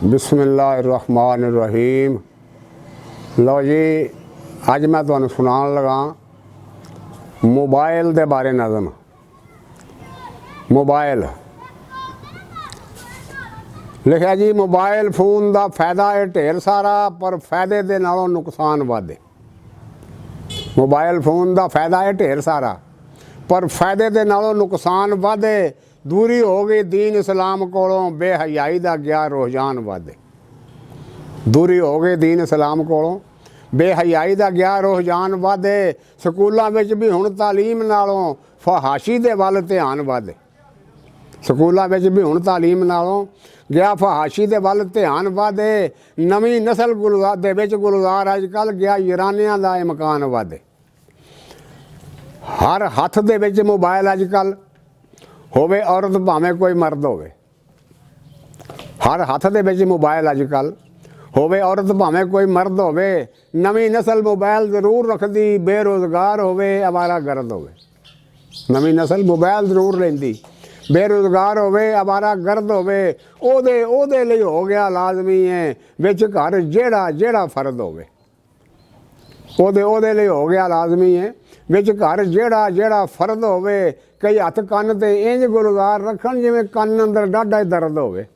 बिस्मिल्लाहिर्रहमानिर्रहीम। लो जी, अज मैं तुहानू सुनान लगा मोबाइल के बारे नज़म। मोबाइल लिखा जी, मोबाइल फोन का फायदा है ढेर सारा, पर फायदे के नालों नुकसान वादे। मोबाइल फोन का फायदा है ढेर सारा, पर फायदे के नालों नुकसान वादे। दूरी हो गई दीन इस्लाम कोलों, बेहयाई का गया रुझान वादे। दूरी हो गई दीन इस्लाम कोलों, बेहयाई का गया रुझान वादे। स्कूलों में भी हुण तालीम नालों फहाशी के वल ध्यान वादे। स्कूलों में भी हुण तालीम नालों गया फहाशी के वल ध्यान वादे। नवीं नस्ल गुलजार अजकल गया ईरानियां का इमकान वादे। हर हथ दे विच मोबाइल अजकल, होवे औरत भावें कोई मर्द होवे। हर हथ दे विच मोबाइल अजकल, होवे औरत भावें कोई मर्द होवे। नवीं नस्ल मोबाइल जरूर रखदी, बेरोज़गार होवे अवारा गर्द होवे। नवीं नस्ल मोबाइल जरूर लेंदी, बेरोज़गार होवे अवारा गर्द होवे। ओदे लई हो गया लाजमी है विच घर जेड़ा फर्द होवे। ओदे लई हो गया लाजमी है विच घर जेड़ा फर्द होवे। कई हथ कन्न ते इंज गुलजार रखन जिवें कन्न अंदर डाढा दर्द होवे।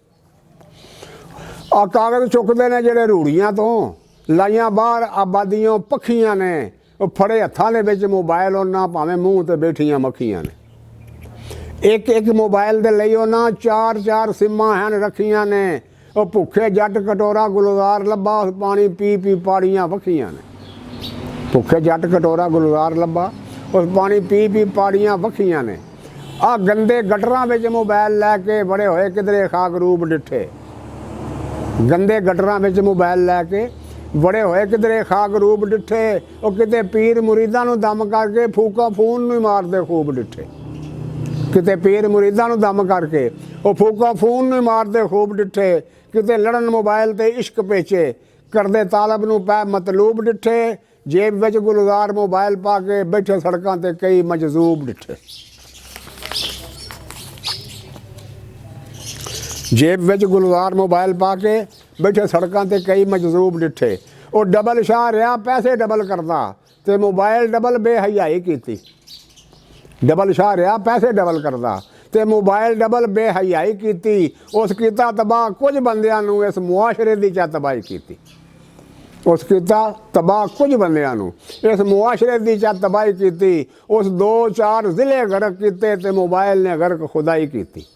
आ कागज़ चुकते ने जेड़े रूड़ियां तो लाइयां बाहर आबादियों पखियां ने, फड़े हत्थां दे विच मोबाइल उन्हां भावें मूँह ते बैठियां मक्खियां ने। एक मोबाइल दे लई उन्हां चार सिमां हैन रखियां ने। भुखे जट कटोरा गुलजार लब्भा, पानी पी पाड़ियां वखियां ने। भुखे जट कटोरा गुलजार लब्भा, उस पानी पी पाड़ियां वखियां ने। आ गंदे गटरां विच मोबाइल लैके बड़े होए किधरे खाक रूप डिठे। गंदे गटरां विच मोबाइल लैके बड़े होए किधरे खाक रूप डिठे। वो किते पीर मुरीदां नूं दम करके फूका फून नूं मारदे खूब डिठे। किते पीर मुरीदां नूं दम करके वो फूका फून नूं मारदे खूब डिठे। किते लड़न मोबाइल ते इश्क पेचे, करदे तालब नूं पै मतलूब डिठे। जेब विच गुलजार मोबाइल पा के बैठे सड़कों ते कई मजजूब डिठे। जेब विच गुलजार मोबाइल पा के बैठे सड़कों ते कई मजजूब डिठे। वो डबल शाह रहा पैसे डबल करदा, ते मोबाइल डबल बेहयाई कीती। डबल शाह रहा पैसे डबल करदा, ते मोबाइल डबल बेहयाई कीती। उस कीता तबाह कुछ बंदियां नूं, इस मुआशरे दी चा तबाही कीती। उस कीता तबाह कुछ बंदियां नूं, इस मुआशरे दी चा तबाही कीती। उस 2-4 ज़िले गरक कीते, ते मोबाइल ने गरक खुदाई कीती।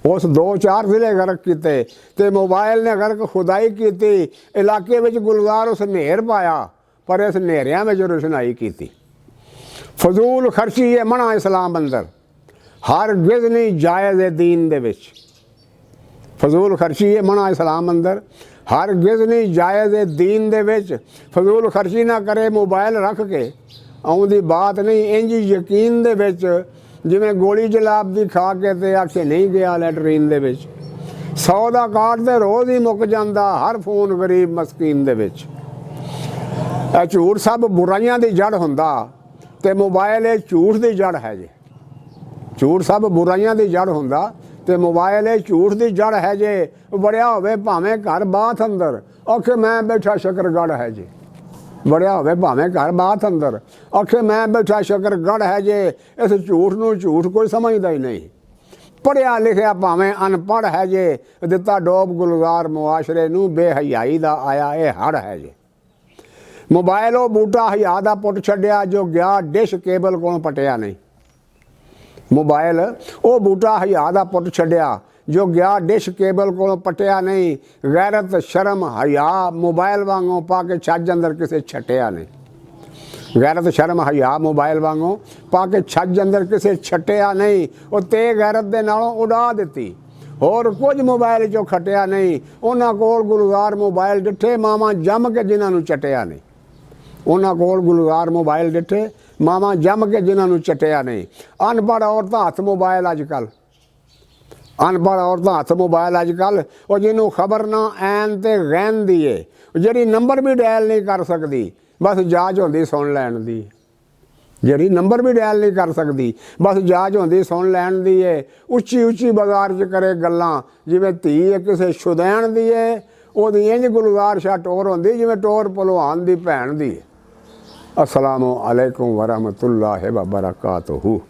उस 2-4 ज़िले गरक कीते, ते मोबाइल ने गरक खुदाई कीती। इलाके विच गुलजार उस नेर पाया, पर इस नेरियां विच रोशनाई कीती। फजूल खर्ची है मना इस्लाम अंदर, हर गिज़ नहीं जायज़ है दीन दे विच। फजूल खर्ची है मना इस्लाम अंदर, हर गिज़ नहीं जायज़ है दीन दे विच। फजूल खर्ची ना करे मोबाइल रख के, आउंदी बात नहीं इंज यकीन दे विच। जिवें गोली जलाब दी खा के ते आखे नहीं गया लैटरीन दे विच। 100 दा कार्ड ते रोज़ ही मुक जांदा, हर फोन गरीब मस्कीन दे विच। झूठ सब बुराइयां दी जड़ हुंदा, ते मोबाइल ये झूठ दी जड़ है जे। झूठ सब बुराइयां दी जड़ हुंदा, ते मोबाइल ये झूठ दी जड़ है जे। बड़िया होवे भावें घर बाथ अंदर, आखे मैं बैठा शकरगढ़ है जे। बड़िया होवे भावें घर बाथ अंदर, आखे मैं बैठा शकरगढ़ है जे। इस झूठ नूं झूठ कोई समझदा ही नहीं। पढ़िया लिखिया भावें अनपढ़ है जे। दिता डोब गुलजार मुआशरे नूं, बेहयाई दा आया ये हड़ है जे। मोबाइल वो बूटा हया दा पुट छड्डिया, जो गया डिश केबल कोलों पटिया नहीं। मोबाइल वो बूटा हया दा पुट छड्डिया, जो गया डिश केबल कोलों पटिया नहीं। गैरत शर्म हया मोबाइल वांगों पा के छज अंदर किसे छटिया नहीं। गैरत शर्म हया मोबाइल वांगों पा के छज अंदर किसे छटिया नहीं। वो ते गैरत दे नालों उड़ा दिती, होर कुछ मोबाइल चो खटिया नहीं। उन्हां कोल गुलजार मोबाइल डिठे, मामा जम के जिन्हां नूं चटिया नहीं। उन्हां कोल गुलजार मोबाइल डिठे, मामा जम के जिन्हां नूं चटिया नहीं। अनपढ़ औरतां हथ मोबाइल अजकल, अनपढ़ औरतां हथ मोबाइल अजकल। और जिन्हों खबर ना ऐन ते गैन दी है, जिहड़ी नंबर भी डायल नहीं कर सकती, बस जाच होंदी सुन लैण दी। ਜਿਹੜੀ ਨੰਬਰ ਵੀ ਡਾਇਲ ਨਹੀਂ ਕਰ ਸਕਦੀ, ਬਸ ਜਾਚ ਹੁੰਦੀ ਸੁਣ ਲੈਣ ਦੀ ਏ। ਉੱਚੀ ਉੱਚੀ ਬਾਜ਼ਾਰ 'ਚ ਕਰੇ ਗੱਲਾਂ, ਜਿਵੇਂ ਧੀ ਹੈ ਕਿਸੇ ਸ਼ੁਦੈਣ ਦੀ ਏ, ਉਹਦੀ ਇੰਜ ਗੁਲਜ਼ਾਰ ਸ਼ਾਹ ਟੋਰ ਹੁੰਦੀ ਜਿਵੇਂ ਟੋਰ ਭਲਵਾਨ ਦੀ ਭੈਣ ਦੀ। ਅਸਲਾਮੁ ਅਲੈਕੁਮ ਵਰਹਿਮਤੁல்லாਹਿ ਵਬਰਕਾਤੁਹੂ।